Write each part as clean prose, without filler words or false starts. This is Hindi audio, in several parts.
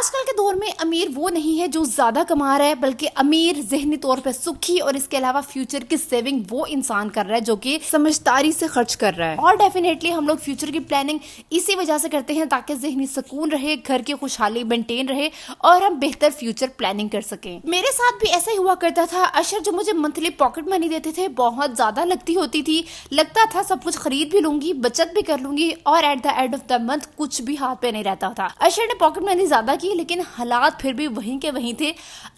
आजकल के दौर में अमीर वो नहीं है जो ज्यादा कमा रहा है, बल्कि अमीर ज़हनी तौर पे सुखी और इसके अलावा फ्यूचर की सेविंग वो इंसान कर रहा है जो कि समझदारी से खर्च कर रहा है। और डेफिनेटली हम लोग फ्यूचर की प्लानिंग इसी वजह से करते हैं ताकि ज़हनी सुकून रहे, घर की खुशहाली मेंटेन रहे और हम बेहतर फ्यूचर प्लानिंग कर सकें। मेरे साथ भी ऐसा ही हुआ करता था। अशर जो मुझे मंथली पॉकेट मनी देते थे बहुत ज्यादा लगती होती थी, लगता था सब कुछ खरीद भी लूंगी, बचत भी कर लूंगी और at the end of the month कुछ भी हाथ पे नहीं रहता था। अशर ने पॉकेट मनी ज्यादा की लेकिन हालात फिर भी वहीं के वहीं थे।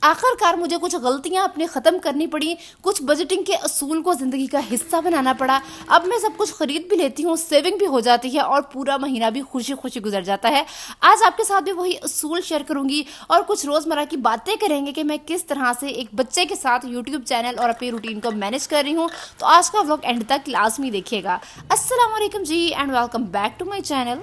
आखिरकार मुझे कुछ गलतियां अपने खत्म करनी पड़ी, कुछ बजटिंग के असूल को जिंदगी का हिस्सा बनाना पड़ा। अब मैं सब कुछ खरीद भी लेती हूँ, सेविंग भी हो जाती है और पूरा महीना भी खुशी खुशी गुजर जाता है। आज आपके साथ भी वही असूल शेयर करूंगी और कुछ रोजमर्रा की बातें करेंगे कि मैं किस तरह से एक बच्चे के साथ यूट्यूब चैनल और अपनी रूटीन को मैनेज कर रही हूँ। तो आज का व्लॉग एंड तक लाजमी देखिएगा। अस्सलाम वालेकुम जी and welcome back to my channel.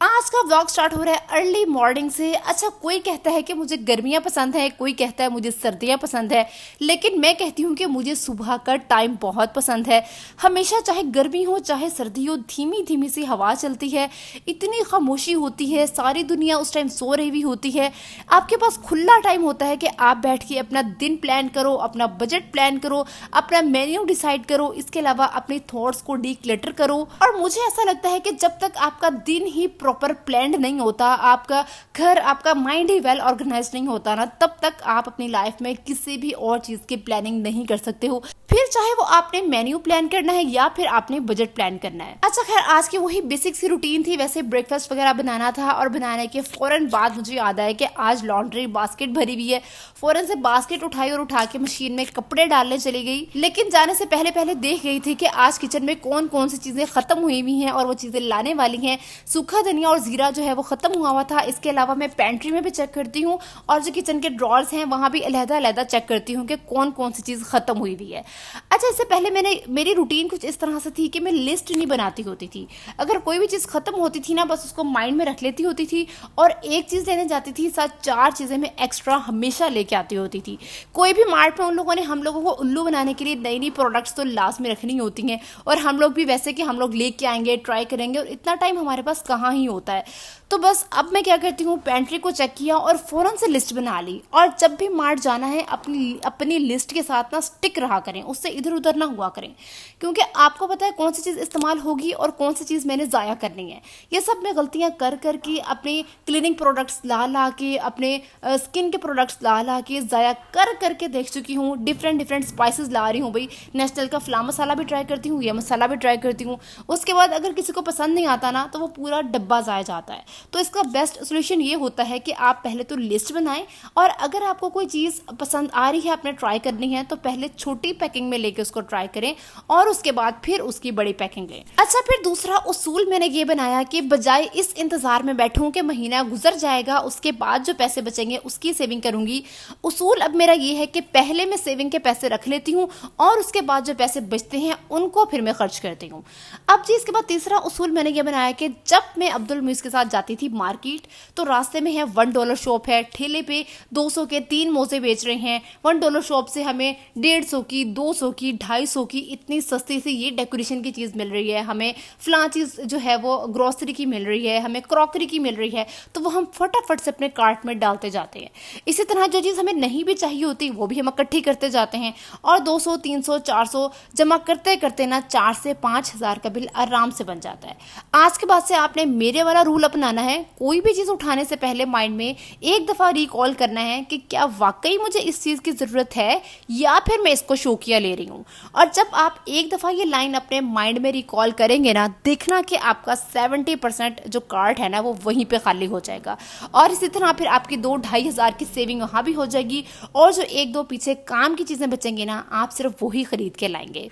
आज का व्लॉग स्टार्ट हो रहा है अर्ली मॉर्निंग से। अच्छा, कोई कहता है कि मुझे गर्मियां पसंद है, कोई कहता है मुझे सर्दियां पसंद है, लेकिन मैं कहती हूँ कि मुझे सुबह का टाइम बहुत पसंद है। हमेशा चाहे गर्मी हो चाहे सर्दी हो, धीमी धीमी सी हवा चलती है, इतनी खामोशी होती है, सारी दुनिया उस टाइम सो रही हुई होती है। आपके पास खुला टाइम होता है कि आप बैठ के अपना दिन प्लान करो, अपना बजट प्लान करो, अपना मेन्यू डिसाइड करो, इसके अलावा अपने थॉट्स को डीक्लटर करो। और मुझे ऐसा लगता है कि जब तक आपका दिन ही प्रॉपर प्लान्ड नहीं होता, आपका घर, आपका माइंड ही वेल ऑर्गेनाइज नहीं होता ना, तब तक आप अपनी लाइफ में किसी भी और चीज की प्लानिंग नहीं कर सकते हो। फिर चाहे वो आपने मेन्यू प्लान करना है या फिर आपने बजट प्लान करना है। अच्छा खैर, आज की वही बेसिक सी रूटीन थी। वैसे ब्रेकफास्ट वगैरह बनाना था और बनाने के फौरन बाद मुझे याद आया कि आज लॉन्ड्री बास्केट भरी हुई है। फौरन से बास्केट उठाई और उठा के मशीन में कपड़े डालने चली गई। लेकिन जाने से पहले पहले देख गई थी कि आज किचन में कौन कौन सी चीजें खत्म हुई हुई हैं और वो चीजें लाने वाली हैं। सूखा धनिया और जीरा जो है वो खत्म हुआ था। इसके अलावा मैं पेंट्री में भी चेक करती हूँ और जो किचन के ड्रॉर्स हैं वहां भी अलहदा अलहदा चेक करती हूँ कि कौन कौन सी चीज खत्म हुई हुई है। अच्छा, इससे पहले मेरी रूटीन कुछ इस तरह से थी कि मैं लिस्ट नहीं बनाती होती थी। अगर कोई भी चीज खत्म होती थी ना, बस उसको माइंड में रख लेती होती थी और एक चीज लेने जाती थी, साथ 4 चीजें मैं एक्स्ट्रा हमेशा लेके आती होती थी। कोई भी मार्ट में उन लोगों ने हम लोगों को उल्लू बनाने के लिए नई नई प्रोडक्ट्स तो लास्ट में रखनी होती हैं और हम लोग भी वैसे कि हम लोग लेके आएंगे, ट्राई करेंगे और इतना टाइम हमारे पास कहाँ ही होता है। तो बस अब मैं क्या करती हूँ, पेंट्री को चेक किया और फौरन से लिस्ट बना ली। और जब भी मार्ट जाना है अपनी लिस्ट के साथ ना स्टिक रहा करें, उससे इधर उधर ना हुआ करें, क्योंकि आपको पता है कौन सी चीज़ इस्तेमाल होगी और कौन सी चीज़ मैंने ज़ाया करनी है। ये सब मैं गलतियाँ कर कर के अपने क्लीनिंग प्रोडक्ट्स ला के, अपने स्किन के प्रोडक्ट्स ला के ज़ाया कर करके देख चुकी हूँ। डिफरेंट स्पाइसेस ला रही हूँ भाई। नेशनल का फ्ला मसाला भी ट्राई करती हूँ, यह मसाला भी ट्राई करती हूँ। उसके बाद अगर किसी को पसंद नहीं आता ना, तो वो पूरा डब्बा ज़ाया जाता है। तो इसका बेस्ट सोल्यूशन ये होता है कि आप पहले तो लिस्ट बनाएं और अगर आपको कोई चीज़ पसंद आ रही है, आपने ट्राई करनी है, तो पहले छोटी पैकिंग में लेके उसको ट्राई करें और उसके बाद फिर उसकी बड़ी पैकिंग लें। अच्छा, फिर दूसरा उसूल मैंने ये बनाया कि बजाय इस इंतजार में बैठूं कि महीना गुजर जाएगा उसके बाद जो पैसे बचेंगे उसकी सेविंग करूंगी, उसूल अब मेरा ये है कि पहले मैं सेविंग के पैसे रख लेती हूँ और उसके बाद जो पैसे बचते हैं उनको फिर मैं खर्च करती हूँ। अब जी इसके बाद तीसरा उसूल मैंने ये बनाया कि जब मैं अब्दुल मुईस के साथ जाती थी मार्केट, तो रास्ते में है $1 शॉप है, ठेले पे 200 के 3 मोजे बेच रहे हैं। $1 शॉप से हमें 150 की, 200 की, 250 की इतनी सस्ती सी ये डेकोरेशन की चीज़ मिल रही है, हमें फलां चीज़ जो है वो ग्रोसरी की मिल रही है, हमें क्रॉकरी की मिल रही है, तो वो हम फटाफट से अपने कार्ट में डालते जाते हैं। इसी तरह जो चीज़ हमें नहीं भी चाहिए होती वो भी हम इकट्ठी करते जाते हैं और 200, 300, 400 जमा करते करते ना 4 से 5 हज़ार का बिल आराम से बन जाता है। आज के बाद से आपने मेरे वाला रूल अपनाना है। कोई भी चीज़ उठाने से पहले माइंड में एक दफ़ा रिकॉल करना है कि क्या वाकई मुझे इस चीज़ की ज़रूरत है या फिर मैं इसको शौकिया ले रही हूँ। और जब आप एक दफ़ा ये लाइन अपने माइंड में रिकॉल करेंगे ना, देखना कि आपका 70% जो कार्ट है ना वो वहीं पे खाली हो जाएगा और इसी तरह फिर आपकी 2-2.5 हज़ार की सेविंग वहाँ भी हो जाएगी और जो 1-2 पीछे काम की चीज़ें बचेंगी ना, आप सिर्फ वही खरीद के लाएंगे।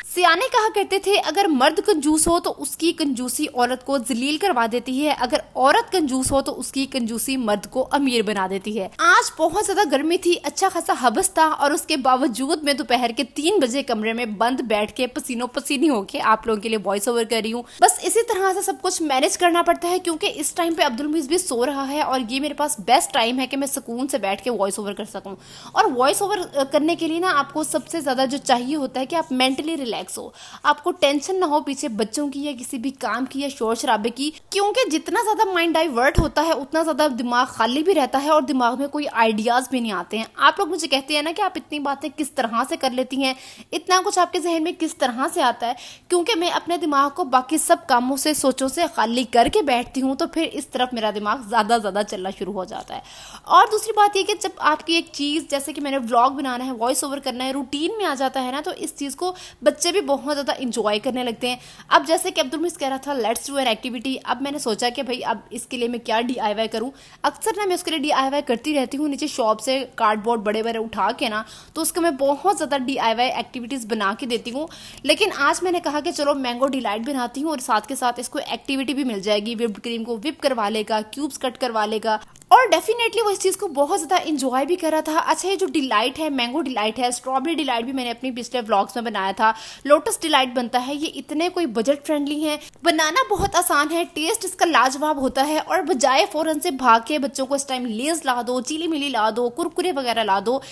सियाने कहा करते थे, अगर मर्द कंजूस हो तो उसकी कंजूसी औरत को जलील करवा देती है, अगर औरत कंजूस हो तो उसकी कंजूसी मर्द को अमीर बना देती है। आज बहुत ज्यादा गर्मी थी, अच्छा खासा हबस था और उसके बावजूद मैं दोपहर के 3 बजे कमरे में बंद बैठ के पसीनो पसीनी होके आप लोगों के लिए वॉइस ओवर कर रही हूँ। बस इसी तरह से सब कुछ मैनेज करना पड़ता है क्योंकि इस टाइम पे अब्दुल मुईस भी सो रहा है और ये मेरे पास बेस्ट टाइम है कि मैं सुकून से बैठ के वॉइस ओवर कर सकूँ। और वॉइस ओवर करने के लिए ना आपको सबसे ज्यादा जो चाहिए होता है कि आप मेंटली रिलैक्स रिलैक्स हो, आपको टेंशन ना हो पीछे बच्चों की या किसी भी काम की या शोर शराबे की, क्योंकि जितना ज्यादा माइंड डाइवर्ट होता है उतना ज्यादा दिमाग खाली भी रहता है और दिमाग में कोई आइडियाज भी नहीं आते हैं। आप लोग मुझे कहते हैं ना कि आप इतनी बातें किस तरह से कर लेती हैं, इतना कुछ आपके जहन में किस तरह से आता है, क्योंकि मैं अपने दिमाग को बाकी सब कामों से सोचों से खाली करके बैठती हूँ, तो फिर इस तरफ मेरा दिमाग ज्यादा चलना शुरू हो जाता है। और दूसरी बात यह कि जब आपकी एक चीज जैसे कि मैंने व्लॉग बनाना है, वॉइस ओवर करना है, रूटीन में आ जाता है ना, तो इस चीज को बच्चे भी बहुत ज्यादा इंजॉय करने लगते हैं। अब जैसे कि अब्दुल मिस कह रहा था लेट्स डू एन एक्टिविटी, अब मैंने सोचा कि भाई अब इसके लिए मैं क्या DIY करूं। अक्सर ना मैं उसके लिए DIY करती रहती हूँ, नीचे शॉप से कार्डबोर्ड बड़े बड़े उठा के ना, तो उसको मैं बहुत ज़्यादा DIY एक्टिविटीज़ बना के देती हूँ। लेकिन आज मैंने कहा कि चलो मैंगो डिलाइट बनाती हूँ और साथ के साथ इसको एक्टिविटी भी मिल जाएगी, व्हिप्ड क्रीम को व्हिप करवा लेगा, क्यूब्स कट करवा लेगा, और डेफिनेटली वो इस चीज़ को बहुत ज़्यादा इंजॉय भी कर रहा था। अच्छा, ये जो डिलाइट है, मैंगो डिलाइट है, स्ट्रॉबेरी डिलाइट भी मैंने अपनी पिछले व्लॉग्स में बनाया था, लोटस डिलाइट बनता है, ये इतने कोई बजट फ्रेंडली है, बनाना बहुत आसान है, टेस्ट इसका लाजवाब होता है। और बजाय फौरन से भाग के बच्चों को इस टाइम लेज ला दो, चिली मिली ला दो, कुरकुरे वगैरह ला दो,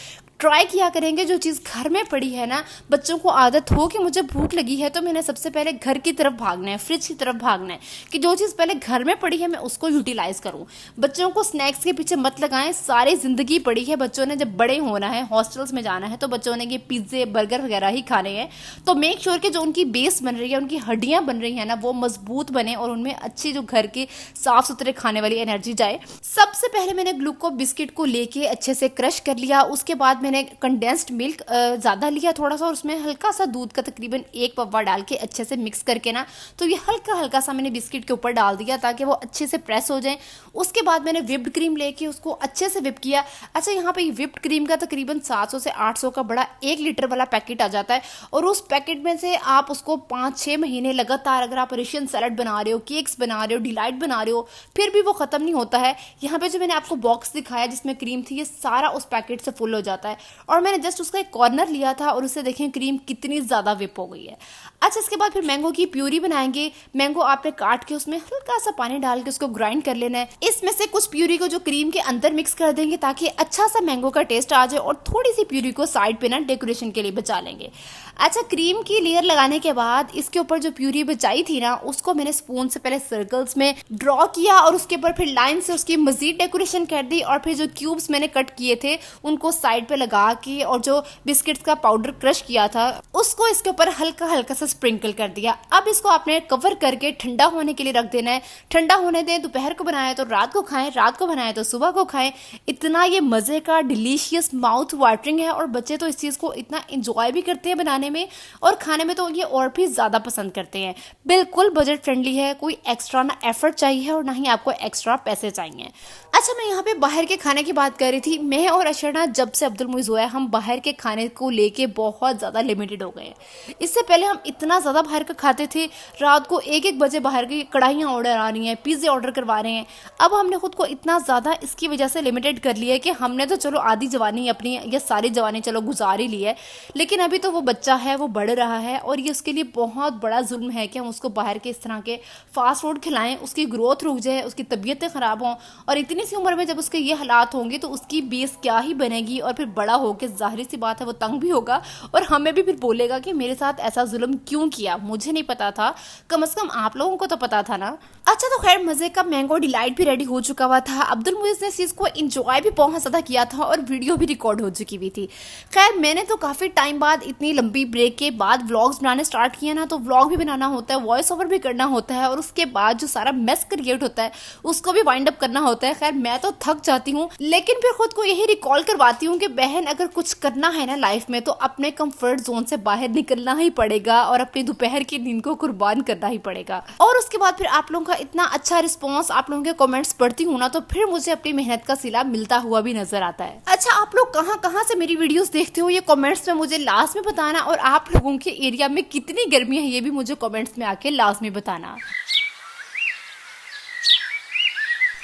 ट्राई किया करेंगे जो चीज़ घर में पड़ी है ना, बच्चों को आदत हो कि मुझे भूख लगी है तो मैंने सबसे पहले घर की तरफ भागना है, फ्रिज की तरफ भागना है, कि जो चीज़ पहले घर में पड़ी है मैं उसको यूटिलाइज करूं। बच्चों को स्नैक्स के पीछे मत लगाएं, सारी जिंदगी पड़ी है, बच्चों ने जब बड़े होना है, हॉस्टल्स में जाना है, तो बच्चों ने ये पिज्जे बर्गर वगैरह ही खाने हैं। तो मेक श्योर कि जो उनकी बेस बन रही है, उनकी हड्डियां बन रही है ना, वो मजबूत बने और उनमें अच्छी जो घर के साफ सुथरे खाने वाली एनर्जी जाए। सबसे पहले मैंने ग्लूको बिस्किट को लेके अच्छे से क्रश कर लिया, उसके बाद मैंने कंडेंस्ड मिल्क ज़्यादा लिया थोड़ा सा, और उसमें हल्का सा दूध का तकरीबन 1 पव्वा डाल के अच्छे से मिक्स करके ना, तो ये हल्का हल्का सा मैंने बिस्किट के ऊपर डाल दिया ताकि वो अच्छे से प्रेस हो जाए। उसके बाद मैंने व्हिप्ड क्रीम लेके उसको अच्छे से व्हिप किया। अच्छा, यहाँ पे व्हिप्ड क्रीम का तकरीबन 700 से 800 का बड़ा 1 लीटर वाला पैकेट आ जाता है, और उस पैकेट में से आप उसको 5-6 महीने लगातार, अगर आप रशियन सैलड बना रहे हो, केक्स बना रहे हो, डिलाइट बना रहे हो, फिर भी वो ख़त्म नहीं होता है। यहाँ पे जो मैंने आपको बॉक्स दिखाया जिसमें क्रीम थी, ये सारा उस पैकेट से फुल हो जाता है, और मैंने जस्ट उसका एक कॉर्नर लिया था और उससे देखें क्रीम कितनी ज़्यादा व्हिप हो गई है। अच्छा, इसके बाद फिर मैंगो की प्यूरी बनाएंगे। मैंगो आपने काट के उसमें हल्का सा पानी डाल के उसको ग्राइंड कर लेना है। इसमें से कुछ प्यूरी को जो क्रीम के अंदर मिक्स कर देंगे ताकि अच्छा सा मैंगो का टेस्ट आ जाए, और थोड़ी सी प्यूरी को साइड पे ना डेकोरेशन के लिए बचा लेंगे। अच्छा, क्रीम की लेयर लगाने के बाद इसके ऊपर जो प्यूरी बचाई थी ना, उसको मैंने स्पून से पहले सर्कल्स में ड्रॉ किया, और उसके ऊपर फिर लाइन से उसकी मजीद डेकोरेशन कर दी, और फिर जो क्यूब्स मैंने कट किए थे उनको साइड पे लगा के, और जो बिस्किट्स का पाउडर क्रश किया था उसको इसके ऊपर हल्का हल्का सा स्प्रिंकल कर दिया। अब इसको आपने कवर करके ठंडा होने के लिए रख देना है। ठंडा होने दें, दोपहर को बनाया तो रात को खाएं, रात को बनाया तो सुबह को खाएं। इतना ये मजे का डिलीशियस माउथ वाटरिंग है, और बच्चे तो इस चीज को इतना एंजॉय भी करते हैं बनाने में, और खाने में तो ये और भी ज्यादा पसंद करते हैं। बिल्कुल बजट फ्रेंडली है, कोई एक्स्ट्रा ना एफर्ट चाहिए और ना ही आपको एक्स्ट्रा पैसे चाहिए। अच्छा, मैं यहाँ पे बाहर के खाने की बात कर रही थी। मैं और अशरना जब से अब्दुल मुइज़ हुआ है, हम बाहर के खाने को लेके बहुत ज़्यादा लिमिटेड हो गए हैं। इससे पहले हम इतना ज़्यादा बाहर का खाते थे, रात को 1-1 बजे बाहर की कढ़ाइयाँ ऑर्डर आ रही हैं, पिज़्ज़े ऑर्डर करवा रहे हैं। अब हमने खुद को इतना ज़्यादा इसकी वजह से लिमिटेड कर लिया है कि हमने तो चलो आधी जवानी अपनी या सारी जवानी चलो गुजार ही ली है, लेकिन अभी तो वो बच्चा है, वो बढ़ रहा है, और ये उसके लिए बहुत बड़ा जुल्म है कि हम उसको बाहर के इस तरह के फास्ट फूड खिलाएं, उसकी ग्रोथ रुक जाए, उसकी तबीयतें ख़राब हों, और इतनी सी उम्र में जब उसके ये हालात होंगे तो उसकी बेस क्या ही बनेगी, और फिर बड़ा होकर जाहिर सी बात है वो तंग भी होगा, और हमें भी फिर बोलेगा कि मेरे साथ ऐसा जुल्म क्यों किया, मुझे नहीं पता था, कम से कम आप लोगों को तो पता था ना। अच्छा, तो खैर मजे का मैंगो डिलाइट भी रेडी हो चुका हुआ था। अब्दुल मुइज़ ने इस चीज़ को इंजॉय भी बहुत ज़्यादा किया था, और वीडियो भी रिकॉर्ड हो चुकी हुई थी। खैर, मैंने तो काफ़ी टाइम बाद, इतनी लंबी ब्रेक के बाद व्लॉग्स बनाने स्टार्ट किया ना, तो व्लॉग भी बनाना होता है, वॉइस ओवर भी करना होता है, और उसके बाद जो सारा मेस क्रिएट होता है उसको भी वाइंड अप करना होता है। खैर, मैं तो थक जाती हूँ, लेकिन फिर खुद को यही रिकॉल करवाती हूँ कि बहन, अगर कुछ करना है ना लाइफ में, तो अपने कंफर्ट जोन से बाहर निकलना ही पड़ेगा, और अपनी दोपहर की नींद को कुर्बान करना ही पड़ेगा। और उसके बाद फिर आप लोगों का इतना अच्छा रिस्पॉन्स, आप लोगों के कमेंट्स पढ़ती हूँ ना, तो फिर मुझे अपनी मेहनत का सिला मिलता हुआ भी नजर आता है। अच्छा, आप लोग कहाँ कहाँ से मेरी वीडियोस देखते हो, ये कमेंट्स में मुझे लास्ट में बताना, और आप लोगों के एरिया में कितनी गर्मी है ये भी मुझे कमेंट्स में आके लास्ट में बताना।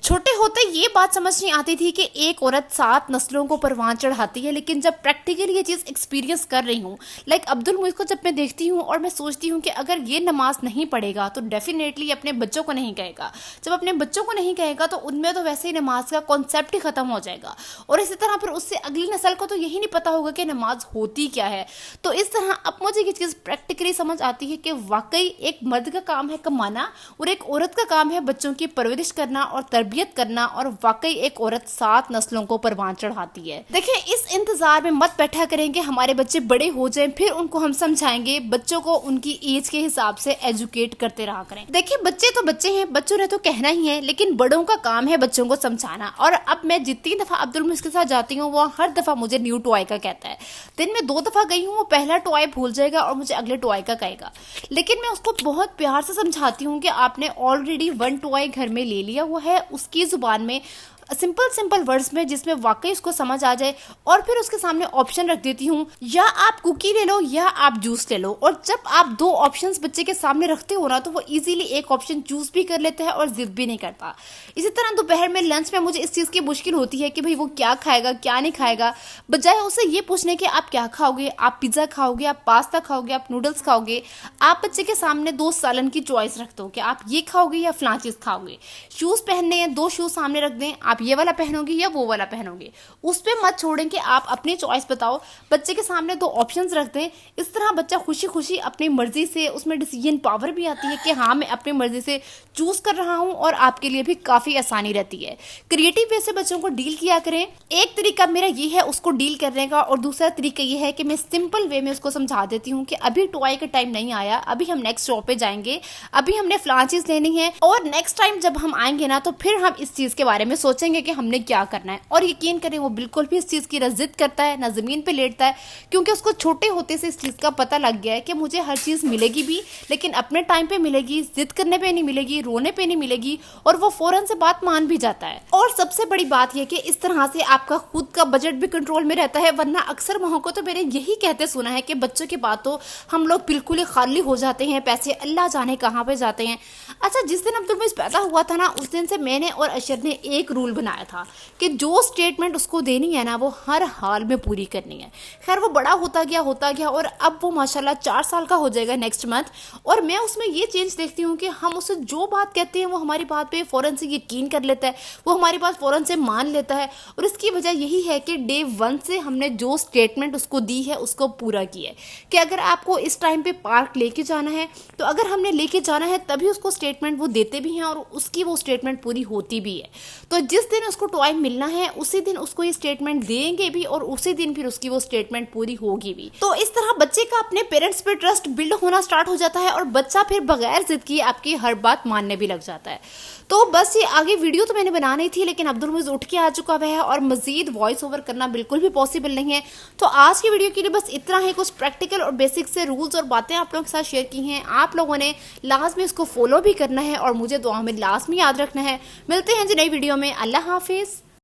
छोटे होते ये बात समझ नहीं आती थी कि एक औरत 7 नस्लों को परवान चढ़ाती है, लेकिन जब प्रैक्टिकली ये चीज़ एक्सपीरियंस कर रही हूँ, लाइक अब्दुल मुइज़ को जब मैं देखती हूँ और मैं सोचती हूँ कि अगर ये नमाज नहीं पढ़ेगा तो डेफिनेटली अपने बच्चों को नहीं कहेगा, जब अपने बच्चों को नहीं कहेगा तो उनमें तो वैसे ही नमाज का कॉन्सेप्ट ही खत्म हो जाएगा, और इसी तरह फिर उससे अगली नस्ल को तो यही नहीं पता होगा कि नमाज होती क्या है। तो इस तरह अब मुझे ये चीज़ प्रैक्टिकली समझ आती है कि वाकई एक मर्द का काम है कमाना और एक औरत का काम है बच्चों की परवरिश करना और तरबियत करना, और वाकई एक औरत 7 नस्लों को परवान चढ़ाती है। देखिए, इस इंतजार में मत बैठा करें कि हमारे बच्चे बड़े हो जाएं फिर उनको हम समझाएंगे, बच्चों को उनकी एज के हिसाब से एजुकेट करते रहा करें। देखिए, बच्चे तो बच्चे हैं, बच्चों ने तो कहना ही है, लेकिन बड़ों का काम है बच्चों को समझाना। और अब मैं जितनी दफा अब्दुल मुइज़ के साथ जाती हूँ वो हर दफा मुझे न्यू टॉय का कहता है। दिन में 2 दफा गई हूँ, वो पहला टॉय भूल जाएगा और मुझे अगले टॉय का कहेगा, लेकिन मैं उसको बहुत प्यार से समझाती हूँ कि आपने ऑलरेडी 1 टॉय घर में ले लिया हुआ है, उसकी जुबान में सिंपल वर्ड्स में जिसमें वाकई उसको समझ आ जाए, और फिर उसके सामने ऑप्शन रख देती हूँ, या आप कुकी ले लो या आप जूस ले लो। और जब आप 2 ऑप्शंस बच्चे के सामने रखते हो ना तो वो इजीली एक ऑप्शन चूज भी कर लेता है और जिद भी नहीं करता। इसी तरह दोपहर में लंच में मुझे इस चीज़ की मुश्किल होती है कि भाई वो क्या खाएगा क्या नहीं खाएगा, बजाय उसे ये पूछने के आप क्या खाओगे, आप पिज्ज़ा खाओगे, आप पास्ता खाओगे, आप नूडल्स खाओगे, आप बच्चे के सामने 2 सालन की चॉइस रख दो कि आप ये खाओगे या फलां चीज़ खाओगे। शूज़ पहनने हैं, 2 शूज़ सामने रख दें, आप ये वाला पहनोगे या वो वाला पहनोगे, उस पे मत छोड़ें कि आप अपनी चॉइस बताओ, बच्चे के सामने 2 ऑप्शंस रख दें। इस तरह बच्चा खुशी खुशी अपनी मर्जी से, उसमें डिसीजन पावर भी आती है कि हाँ मैं अपनी मर्जी से चूज कर रहा हूँ, और आपके लिए भी काफ़ी आसानी रहती है। क्रिएटिव वे से बच्चों को डील किया करें। एक तरीका मेरा ये है उसको डील करने का, और दूसरा तरीका ये है कि मैं सिंपल वे में उसको समझा देती हूँ कि अभी टॉय का टाइम नहीं आया, अभी हम नेक्स्ट शॉप पे जाएंगे, अभी हमने फलां चीज़ लेनी है, और नेक्स्ट टाइम जब हम आएंगे ना तो फिर हम इस चीज़ के बारे में सोचेंगे कि हमने क्या करना है। और यकीन करें वो बिल्कुल भी इस चीज़ की ना जिद करता है ना ज़मीन पे लेटता है, क्योंकि उसको छोटे होते से इस चीज़ का पता लग गया है कि मुझे हर चीज़ मिलेगी भी, लेकिन अपने टाइम पे मिलेगी, जिद करने पे नहीं मिलेगी, रोने पे नहीं मिलेगी, और वो फौरन से बात मान भी जाता है। और सबसे बड़ी बात यह कि इस तरह से आपका खुद का बजट भी कंट्रोल में रहता है, वरना अक्सर माँ को तो मैंने यही कहते सुना है कि बच्चों के बाद तो हम लोग बिल्कुल ही खाली हो जाते हैं, पैसे अल्लाह जाने कहाँ पे जाते हैं। अच्छा, जिस दिन अब्दुल मुइज़ पैदा हुआ था ना उस दिन से मैंने और अशर ने एक रूल बनाया था कि जो स्टेटमेंट उसको देनी है ना वो हर हाल में पूरी करनी है। खैर वो बड़ा होता गया और अब वो माशाल्लाह 4 साल का हो जाएगा नेक्स्ट मंथ, और मैं उसमें ये चेंज देखती हूँ कि हम उसे जो बात कहते हैं वो हमारी बात पे फ़ौरन से यकीन कर लेता है, वो हमारी बात फ़ौरन से मान लेता है। और इसकी वजह यही है कि डे 1 से हमने जो स्टेटमेंट उसको दी है उसको पूरा किया है कि अगर आपको इस टाइम पे पार्क लेके जाना है तो अगर हमने लेके जाना है तभी उसको स्टेटमेंट वो देते भी हैं और उसकी वो स्टेटमेंट पूरी होती भी है। तो जिस दिन उसको टॉय मिलना है उसी दिन उसको ये स्टेटमेंट देंगे भी और उसी दिन फिर उसकी वो स्टेटमेंट पूरी होगी भी। तो इस तरह बच्चे का अपने पेरेंट्स पे ट्रस्ट बिल्ड होना स्टार्ट हो जाता है और बच्चा फिर बगैर जिद किए आपकी हर बात मानने भी लग जाता है। तो बस ये आगे वीडियो तो मैंने बनानी थी, लेकिन अब्दुल मुइज़ उठ के आ चुका हुआ है और मजीद वॉइस ओवर करना बिल्कुल भी पॉसिबल नहीं है। तो आज की वीडियो के लिए बस इतना है, कुछ प्रैक्टिकल और बेसिक से रूल्स और बातें आप लोगों के साथ शेयर की हैं। आप लोगों ने लाजमी इसको फॉलो भी करना है और मुझे दुआ में लाजमी याद रखना है। मिलते हैं जी नई वीडियो में। अल्लाह हाफिज़।